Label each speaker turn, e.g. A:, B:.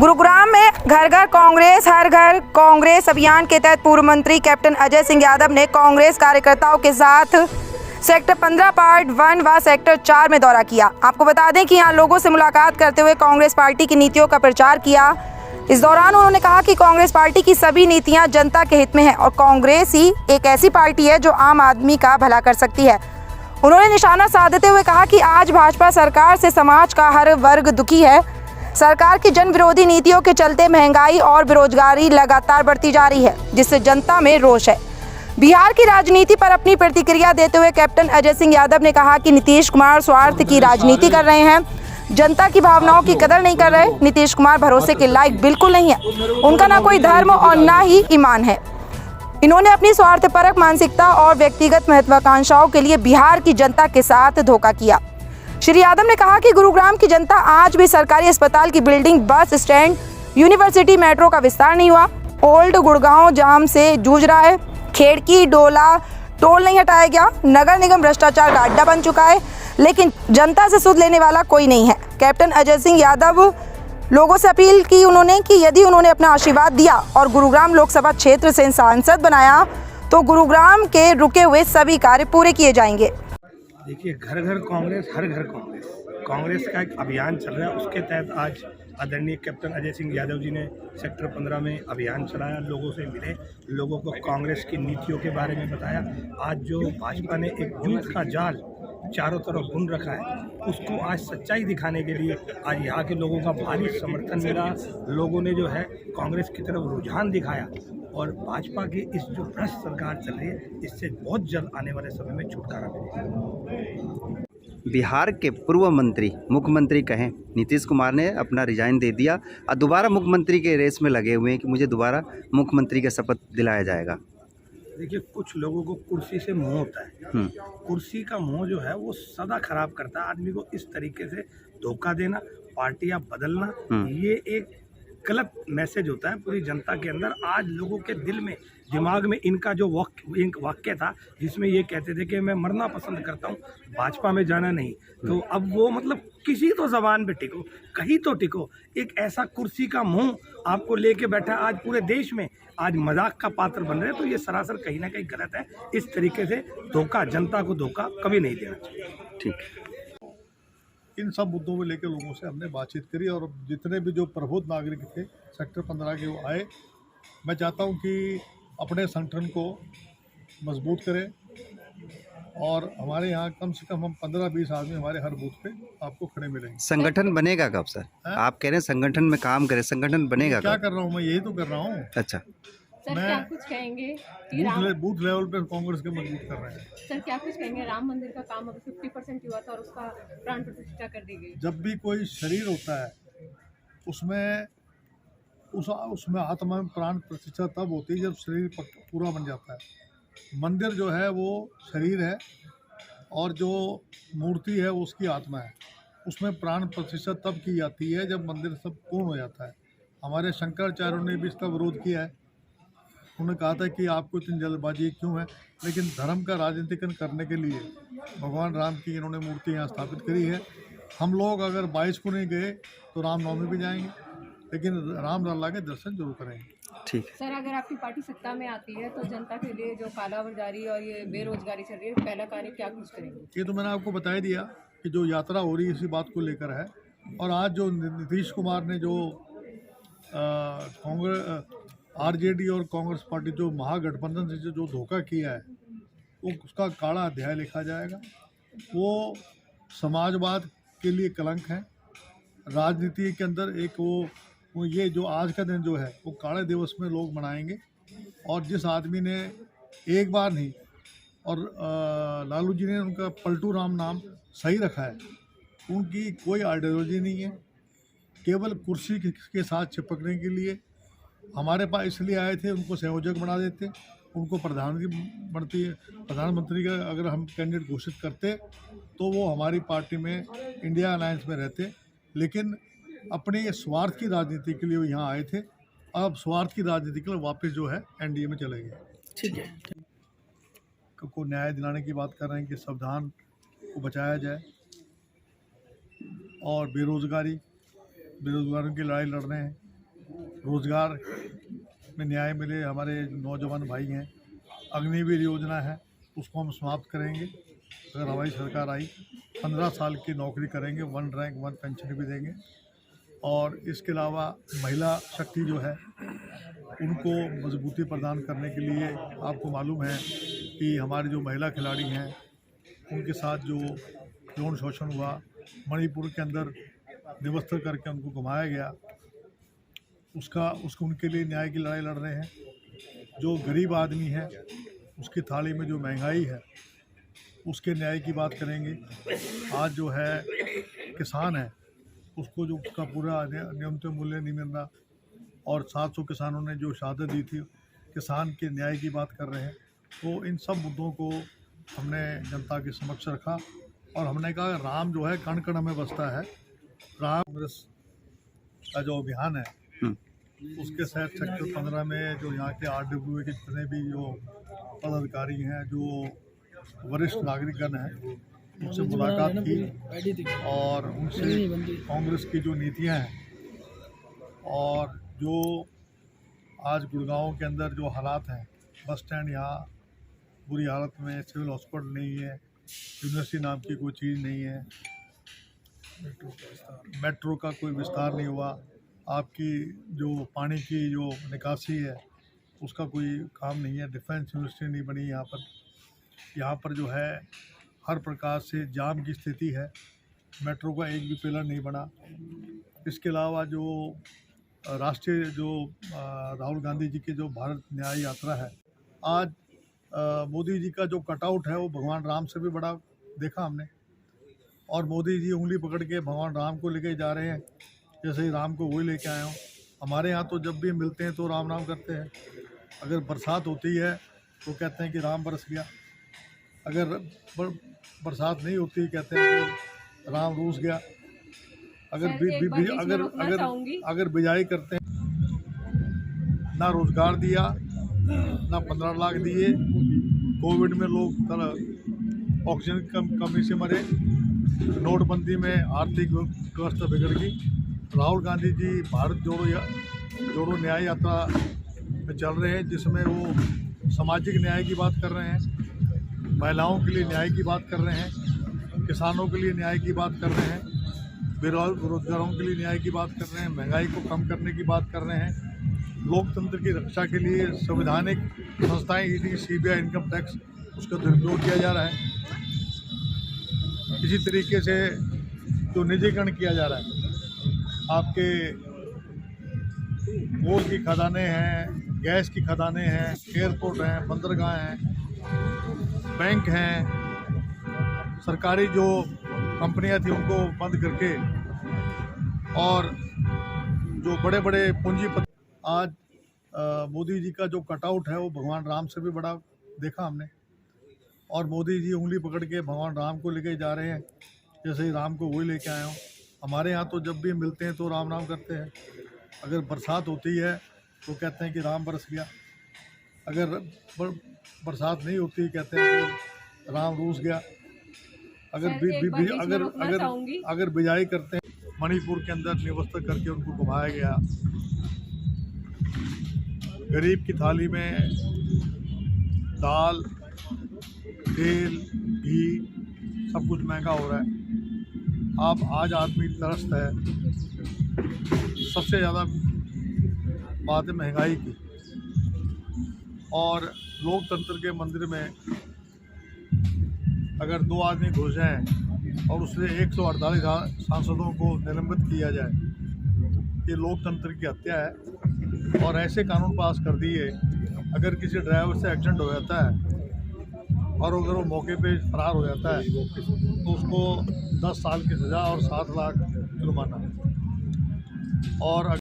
A: गुरुग्राम में घर घर कांग्रेस हर घर कांग्रेस अभियान के तहत पूर्व मंत्री कैप्टन अजय सिंह यादव ने कांग्रेस कार्यकर्ताओं के साथ सेक्टर 15 पार्ट 1 व सेक्टर 4 में दौरा किया। आपको बता दें कि यहां लोगों से मुलाकात करते हुए कांग्रेस पार्टी की नीतियों का प्रचार किया। इस दौरान उन्होंने कहा कि कांग्रेस पार्टी की सभी नीतियां जनता के हित में है और कांग्रेस ही एक ऐसी पार्टी है जो आम आदमी का भला कर सकती है। उन्होंने निशाना साधते हुए कहा कि आज भाजपा सरकार से समाज का हर वर्ग दुखी है। सरकार की जन विरोधी नीतियों के चलते महंगाई और बेरोजगारी लगातार बढ़ती जा रही है, जिससे जनता में रोष है। बिहार की राजनीति पर अपनी प्रतिक्रिया देते हुए कैप्टन अजय सिंह यादव ने कहा कि नीतीश कुमार स्वार्थ की राजनीति कर रहे हैं, जनता की भावनाओं की कदर नहीं कर रहे। नीतीश कुमार भरोसे के लायक बिल्कुल नहीं है, उनका ना कोई धर्म और ना ही ईमान है। इन्होंने अपनी स्वार्थपरक मानसिकता और व्यक्तिगत महत्वाकांक्षाओं के लिए बिहार की जनता के साथ धोखा किया। श्री यादव ने कहा कि गुरुग्राम की जनता आज भी सरकारी अस्पताल की building, bus stand, university, metro का विस्तार नहीं हुआ। ओल्ड गुड़गांव जाम से जूझ रहा है। खेड़की डोला टोल नहीं हटाया गया। नगर निगम भ्रष्टाचार का अड्डा बन चुका है, लेकिन जनता से सुध लेने वाला कोई नहीं है। कैप्टन अजय सिंह यादव लोगों से अपील की उन्होंने कि यदि उन्होंने अपना आशीर्वाद दिया और गुरुग्राम लोकसभा क्षेत्र से सांसद बनाया तो गुरुग्राम के रुके हुए सभी कार्य पूरे किए जाएंगे।
B: देखिए, घर घर कांग्रेस हर घर कांग्रेस कांग्रेस का एक अभियान चल रहा है। उसके तहत आज आदरणीय कैप्टन अजय सिंह यादव जी ने सेक्टर 15 में अभियान चलाया, लोगों से मिले, लोगों को कांग्रेस की नीतियों के बारे में बताया। आज जो भाजपा ने एक झूठ का जाल चारों तरफ बुन रखा है, उसको आज सच्चाई दिखाने के लिए आज यहाँ के लोगों का भारी समर्थन मिला। लोगों ने जो है कांग्रेस की तरफ रुझान दिखाया और भाजपा की इस जो भ्रष्ट सरकार चल रही है, इससे बहुत जल्द आने वाले समय में छुटकारा मिलेगा।
C: बिहार के पूर्व मंत्री मुख्यमंत्री कहें नीतीश कुमार ने अपना रिजाइन दे दिया और दोबारा मुख्यमंत्री के रेस में लगे हुए हैं कि मुझे दोबारा मुख्यमंत्री का शपथ दिलाया जाएगा।
B: देखिए, कुछ लोगों को कुर्सी से मोह होता है। कुर्सी का मोह जो है वो सदा खराब करता है आदमी को। इस तरीके से धोखा देना, पार्टियां बदलना, ये एक गलत मैसेज होता है पूरी जनता के अंदर। आज लोगों के दिल में, दिमाग में इनका जो एक वाक्य था जिसमें ये कहते थे कि मैं मरना पसंद करता हूँ, भाजपा में जाना नहीं। तो अब वो मतलब किसी तो जबान पे टिको, कहीं तो टिको। एक ऐसा कुर्सी का मुंह आपको लेके बैठा आज पूरे देश में आज मजाक का पात्र बन रहे हैं, तो ये सरासर कहीं ना कहीं गलत है। इस तरीके से धोखा, जनता को धोखा कभी नहीं देना चाहिए।
C: ठीक।
D: इन सब मुद्दों में लेकर लोगों से हमने बातचीत करी और जितने भी जो प्रबुद्ध नागरिक थे सेक्टर 15 के वो आए। मैं चाहता हूं कि अपने संगठन को मजबूत करें और हमारे यहाँ कम से कम हम 15-20 आदमी हमारे हर बूथ पे आपको खड़े मिलेंगे।
C: संगठन बनेगा कब सर? आप कह रहे हैं संगठन में काम करें, संगठन बनेगा
D: क्या
C: कब?
D: कर रहा हूँ मैं, यही तो कर रहा हूँ।
C: अच्छा
E: सर, क्या कुछ कहेंगे?
D: बूथ लेवल पे कांग्रेस के मजबूत कर रहे हैं।
E: सर, क्या कुछ कहेंगे? राम मंदिर का काम अभी 50% हुआ था और उसका प्राण प्रतिष्ठा कर दी गई।
D: जब भी कोई शरीर होता है उसमें आत्मा में प्राण प्रतिष्ठा तब होती है जब शरीर पूरा बन जाता है। मंदिर जो है वो शरीर है और जो मूर्ति है वो उसकी आत्मा है। उसमें प्राण प्रतिष्ठा तब की जाती है जब मंदिर सब पूर्ण हो जाता है। हमारे शंकराचार्यों ने भी इसका विरोध किया है। उन्होंने कहा था कि आपको इतनी जल्दबाजी क्यों है, लेकिन धर्म का राजनीतिकरण करने के लिए भगवान राम की इन्होंने मूर्ति यहाँ स्थापित करी है। हम लोग अगर 22 को नहीं गए तो रामनवमी भी जाएंगे, लेकिन राम लल्ला के दर्शन जरूर करेंगे।
C: ठीक।
E: सर, अगर आपकी पार्टी सत्ता में आती है तो जनता के लिए जो कालाबाजारी और ये बेरोजगारी चल रही है, पहला कार्य क्या कुछ करेंगे?
D: ये तो मैंने आपको बता ही दिया कि जो यात्रा हो रही है इसी बात को लेकर है। और आज जो नीतीश कुमार ने जो कांग्रेस आरजेडी और कांग्रेस पार्टी जो महागठबंधन से जो धोखा किया है वो उसका काला अध्याय लिखा जाएगा। वो समाजवाद के लिए कलंक है। राजनीति के अंदर एक वो ये जो आज का दिन जो है वो काले दिवस में लोग मनाएंगे। और जिस आदमी ने एक बार नहीं और लालू जी ने उनका पलटू राम नाम सही रखा है, उनकी कोई आइडियोलॉजी नहीं है, केवल कुर्सी के साथ चिपकने के लिए हमारे पास इसलिए आए थे। उनको संयोजक बना देते, उनको प्रधानमंत्री का अगर हम कैंडिडेट घोषित करते तो वो हमारी पार्टी में इंडिया अलायंस में रहते, लेकिन अपने स्वार्थ की राजनीति के लिए वो यहाँ आए थे। अब स्वार्थ की राजनीति के लिए वापस जो है एनडीए में चले गए।
C: ठीक है।
D: को न्याय दिलाने की बात कर रहे हैं कि संविधान को बचाया जाए और बेरोजगारों की लड़ाई लड़ रहे हैं। रोज़गार में न्याय मिले। हमारे नौजवान भाई हैं, अग्निवीर योजना है उसको हम समाप्त करेंगे। अगर हमारी सरकार आई 15 साल की नौकरी करेंगे, 1 रैंक 1 पेंशन भी देंगे। और इसके अलावा महिला शक्ति जो है उनको मजबूती प्रदान करने के लिए आपको मालूम है कि हमारे जो महिला खिलाड़ी हैं उनके साथ जो यौन शोषण हुआ, मणिपुर के अंदर निवस्त्र करके उनको घुमाया गया, उसको उनके लिए न्याय की लड़ाई लड़ रहे हैं। जो गरीब आदमी है उसकी थाली में जो महंगाई है उसके न्याय की बात करेंगे। आज जो है किसान है उसको जो उसका पूरा न्यूनतम मूल्य नहीं मिल रहा, और 700 किसानों ने जो शहादत दी थी, किसान के न्याय की बात कर रहे हैं। तो इन सब मुद्दों को हमने जनता के समक्ष रखा और हमने कहा राम जो है कण कण में बसता है। राम कांग्रेस का जो अभियान है उसके तहत सेक्टर 15 में जो यहाँ के RWA के जितने भी जो पदाधिकारी हैं, जो वरिष्ठ नागरिकगण हैं, उनसे मुलाकात की और उनसे कांग्रेस की जो नीतियाँ हैं और जो आज गुड़गांव के अंदर जो हालात हैं, बस स्टैंड यहाँ बुरी हालत में, सिविल हॉस्पिटल नहीं है, यूनिवर्सिटी नाम की कोई चीज़ नहीं है, मेट्रो का कोई विस्तार नहीं हुआ, आपकी जो पानी की जो निकासी है उसका कोई काम नहीं है, डिफेंस यूनिवर्सिटी नहीं बनी यहाँ पर जो है हर प्रकार से जाम की स्थिति है, मेट्रो का एक भी पिलर नहीं बना। इसके अलावा जो राष्ट्रीय जो राहुल गांधी जी की जो भारत न्याय यात्रा है, आज मोदी जी का जो कटआउट है वो भगवान राम से भी बड़ा देखा हमने, और मोदी जी उंगली पकड़ के भगवान राम को लेके जा रहे हैं, जैसे ही राम को वही लेके आए हों। हमारे यहाँ तो जब भी मिलते हैं तो राम राम करते हैं, अगर बरसात होती है तो कहते हैं कि राम बरस गया, अगर बरसात नहीं होती कहते हैं कि राम रूस गया, अगर बिजाई करते हैं। ना रोजगार दिया, ना 15 लाख दिए, कोविड में लोग ऑक्सीजन की कमी से मरे, नोटबंदी में आर्थिक व्यवस्था बिगड़ गई। राहुल गांधी जी भारत जोड़ो न्याय यात्रा में चल रहे हैं, जिसमें वो सामाजिक न्याय की बात कर रहे हैं, महिलाओं के लिए न्याय की बात कर रहे हैं, किसानों के लिए न्याय की बात कर रहे हैं, बेरोजगारों के लिए न्याय की बात कर रहे हैं, महंगाई को कम करने की बात कर रहे हैं, लोकतंत्र की रक्षा के लिए संवैधानिक संस्थाएं ED, CBI, इनकम टैक्स उसका दुरुपयोग किया जा रहा है। इसी तरीके से जो निजीकरण किया जा रहा है, आपके कोल की खदानें हैं, गैस की खदानें हैं, एयरपोर्ट हैं, बंदरगाह हैं, बैंक हैं, सरकारी जो कंपनियां थी उनको बंद करके, और जो बड़े बड़े पूंजीपति, आज मोदी जी का जो कटआउट है वो भगवान राम से भी बड़ा देखा हमने, और मोदी जी उंगली पकड़ के भगवान राम को लेके जा रहे हैं, जैसे ही राम को वही लेके आए हों। हमारे यहाँ तो जब भी मिलते हैं तो राम राम करते हैं, अगर बरसात होती है तो कहते हैं कि राम बरस गया, अगर बरसात नहीं होती कहते हैं कि राम रूस गया, अगर बिजाई करते हैं। मणिपुर के अंदर निवस्त्र करके उनको घुमाया गया, गरीब की थाली में दाल, तेल, घी सब कुछ महंगा हो रहा है। आज आदमी त्रस्त है। सबसे ज़्यादा बात है महंगाई की, और लोकतंत्र के मंदिर में अगर 2 आदमी घुस जाएं और उससे 148 सांसदों को निलंबित किया जाए, ये लोकतंत्र की हत्या है। और ऐसे कानून पास कर दिए, अगर किसी ड्राइवर से एक्सीडेंट हो जाता है और अगर वो मौके पे फरार हो जाता है तो उसको 10 साल की सज़ा और 7 लाख जुर्माना, और